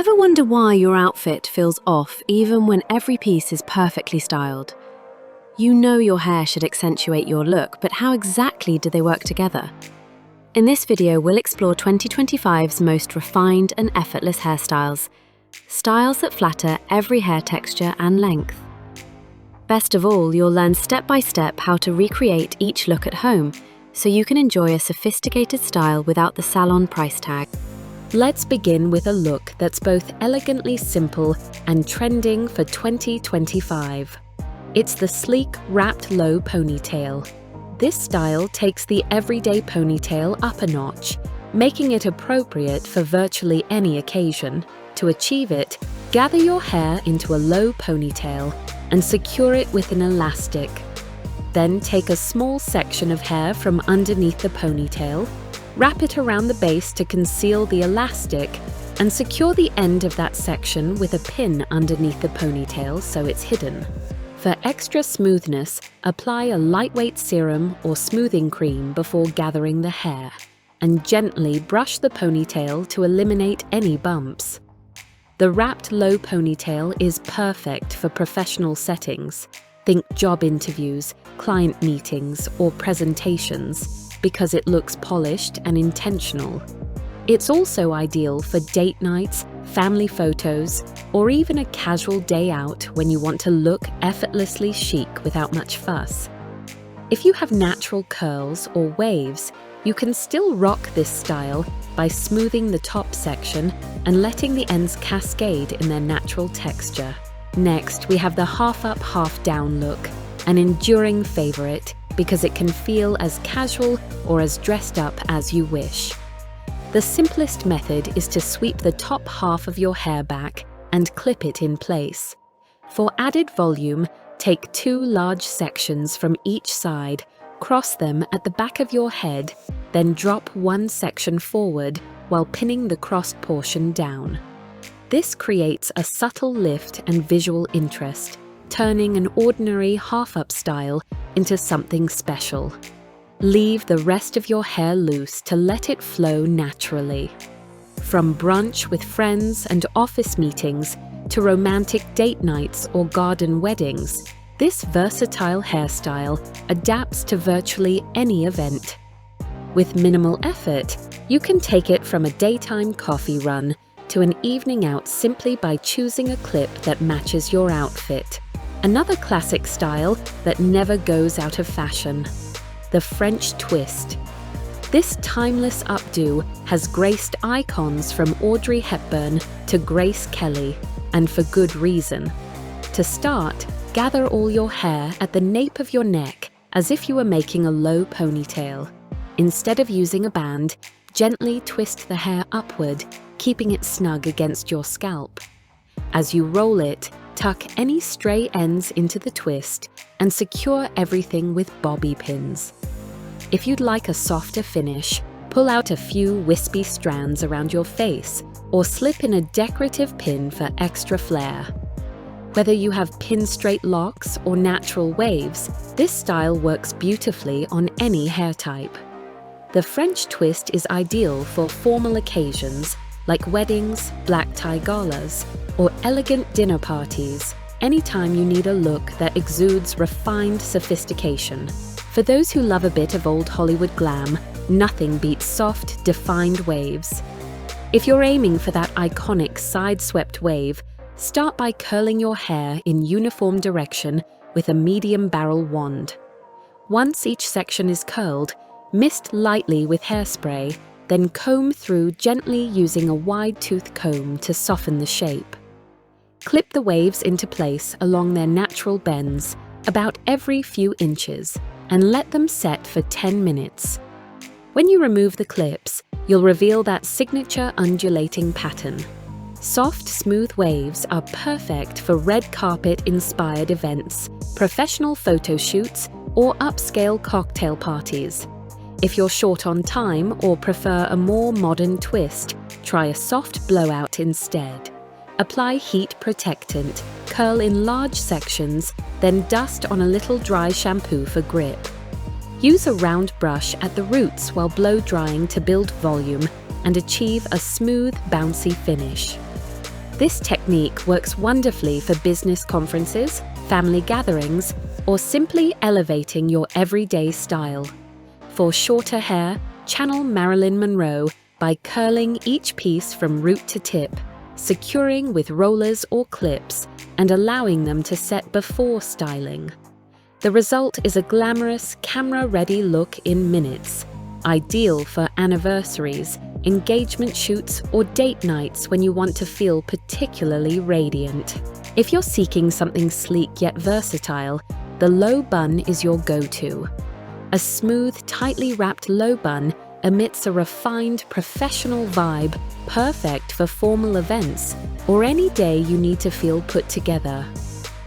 Ever wonder why your outfit feels off even when every piece is perfectly styled? You know your hair should accentuate your look, but how exactly do they work together? In this video, we'll explore 2025's most refined and effortless hairstyles, styles that flatter every hair texture and length. Best of all, you'll learn step by step how to recreate each look at home, so you can enjoy a sophisticated style without the salon price tag. Let's begin with a look that's both elegantly simple and trending for 2025. It's the sleek, wrapped low ponytail. This style takes the everyday ponytail up a notch, making it appropriate for virtually any occasion. To achieve it, gather your hair into a low ponytail and secure it with an elastic. Then take a small section of hair from underneath the ponytail, wrap it around the base to conceal the elastic, and secure the end of that section with a pin underneath the ponytail so it's hidden. For extra smoothness, apply a lightweight serum or smoothing cream before gathering the hair, and gently brush the ponytail to eliminate any bumps. The wrapped low ponytail is perfect for professional settings. Think job interviews, client meetings, or presentations, because it looks polished and intentional. It's also ideal for date nights, family photos, or even a casual day out when you want to look effortlessly chic without much fuss. If you have natural curls or waves, you can still rock this style by smoothing the top section and letting the ends cascade in their natural texture. Next, we have the half-up, half-down look, an enduring favorite because it can feel as casual or as dressed up as you wish. The simplest method is to sweep the top half of your hair back and clip it in place. For added volume, take two large sections from each side, cross them at the back of your head, then drop one section forward while pinning the crossed portion down. This creates a subtle lift and visual interest, turning an ordinary half-up style into something special. Leave the rest of your hair loose to let it flow naturally. From brunch with friends and office meetings to romantic date nights or garden weddings, this versatile hairstyle adapts to virtually any event. With minimal effort, you can take it from a daytime coffee run to an evening out simply by choosing a clip that matches your outfit. Another classic style that never goes out of fashion, the French twist. This timeless updo has graced icons from Audrey Hepburn to Grace Kelly, and for good reason. To start, gather all your hair at the nape of your neck as if you were making a low ponytail. Instead of using a band, gently twist the hair upward, keeping it snug against your scalp. As you roll it, tuck any stray ends into the twist and secure everything with bobby pins. If you'd like a softer finish, pull out a few wispy strands around your face or slip in a decorative pin for extra flair. Whether you have pin-straight locks or natural waves, this style works beautifully on any hair type. The French twist is ideal for formal occasions like weddings, black tie galas, or elegant dinner parties, anytime you need a look that exudes refined sophistication. For those who love a bit of old Hollywood glam, nothing beats soft, defined waves. If you're aiming for that iconic side-swept wave, start by curling your hair in uniform direction with a medium barrel wand. Once each section is curled, mist lightly with hairspray, then comb through gently using a wide-tooth comb to soften the shape. Clip the waves into place along their natural bends, about every few inches, and let them set for 10 minutes. When you remove the clips, you'll reveal that signature undulating pattern. Soft, smooth waves are perfect for red carpet-inspired events, professional photo shoots, or upscale cocktail parties. If you're short on time or prefer a more modern twist, try a soft blowout instead. Apply heat protectant, curl in large sections, then dust on a little dry shampoo for grip. Use a round brush at the roots while blow drying to build volume and achieve a smooth, bouncy finish. This technique works wonderfully for business conferences, family gatherings, or simply elevating your everyday style. For shorter hair, channel Marilyn Monroe by curling each piece from root to tip, securing with rollers or clips, and allowing them to set before styling. The result is a glamorous, camera-ready look in minutes, ideal for anniversaries, engagement shoots, or date nights when you want to feel particularly radiant. If you're seeking something sleek yet versatile, the low bun is your go-to. A smooth, tightly wrapped low bun emits a refined, professional vibe, perfect for formal events or any day you need to feel put together.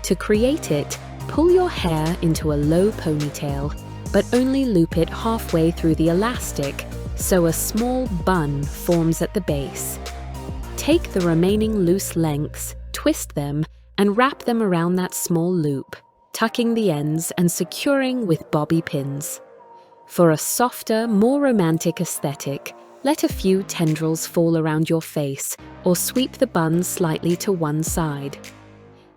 To create it, pull your hair into a low ponytail, but only loop it halfway through the elastic so a small bun forms at the base. Take the remaining loose lengths, twist them, and wrap them around that small loop, tucking the ends and securing with bobby pins. For a softer, more romantic aesthetic, let a few tendrils fall around your face or sweep the bun slightly to one side.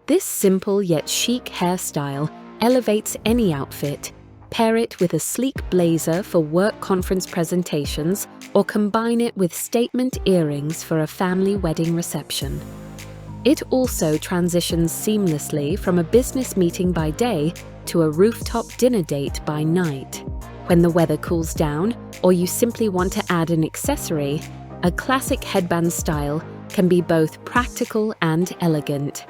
This simple yet chic hairstyle elevates any outfit. Pair it with a sleek blazer for work conference presentations or combine it with statement earrings for a family wedding reception. It also transitions seamlessly from a business meeting by day to a rooftop dinner date by night. When the weather cools down, or you simply want to add an accessory, a classic headband style can be both practical and elegant.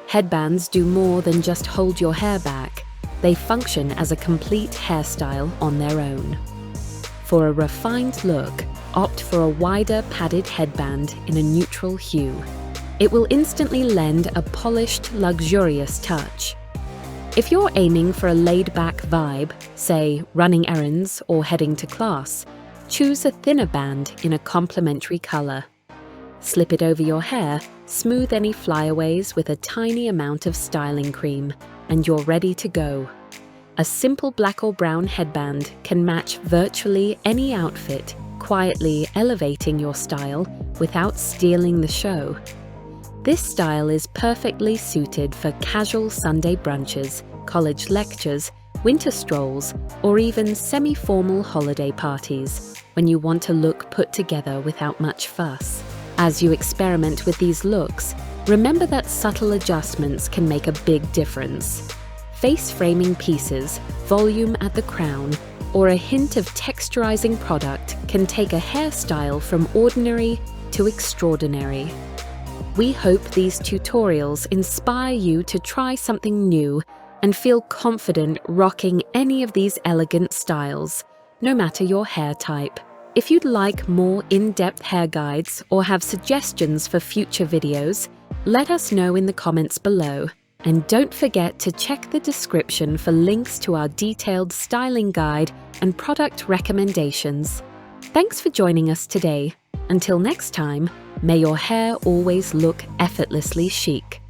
Headbands do more than just hold your hair back. They function as a complete hairstyle on their own. For a refined look, opt for a wider padded headband in a neutral hue. It will instantly lend a polished, luxurious touch. If you're aiming for a laid-back vibe, say running errands or heading to class, choose a thinner band in a complementary color. Slip it over your hair, smooth any flyaways with a tiny amount of styling cream, and you're ready to go. A simple black or brown headband can match virtually any outfit, quietly elevating your style without stealing the show. This style is perfectly suited for casual Sunday brunches, college lectures, winter strolls, or even semi-formal holiday parties when you want to look put together without much fuss. As you experiment with these looks, remember that subtle adjustments can make a big difference. Face-framing pieces, volume at the crown, or a hint of texturizing product can take a hairstyle from ordinary to extraordinary. We hope these tutorials inspire you to try something new and feel confident rocking any of these elegant styles, no matter your hair type. If you'd like more in-depth hair guides or have suggestions for future videos, let us know in the comments below. And don't forget to check the description for links to our detailed styling guide and product recommendations. Thanks for joining us today. Until next time, may your hair always look effortlessly chic.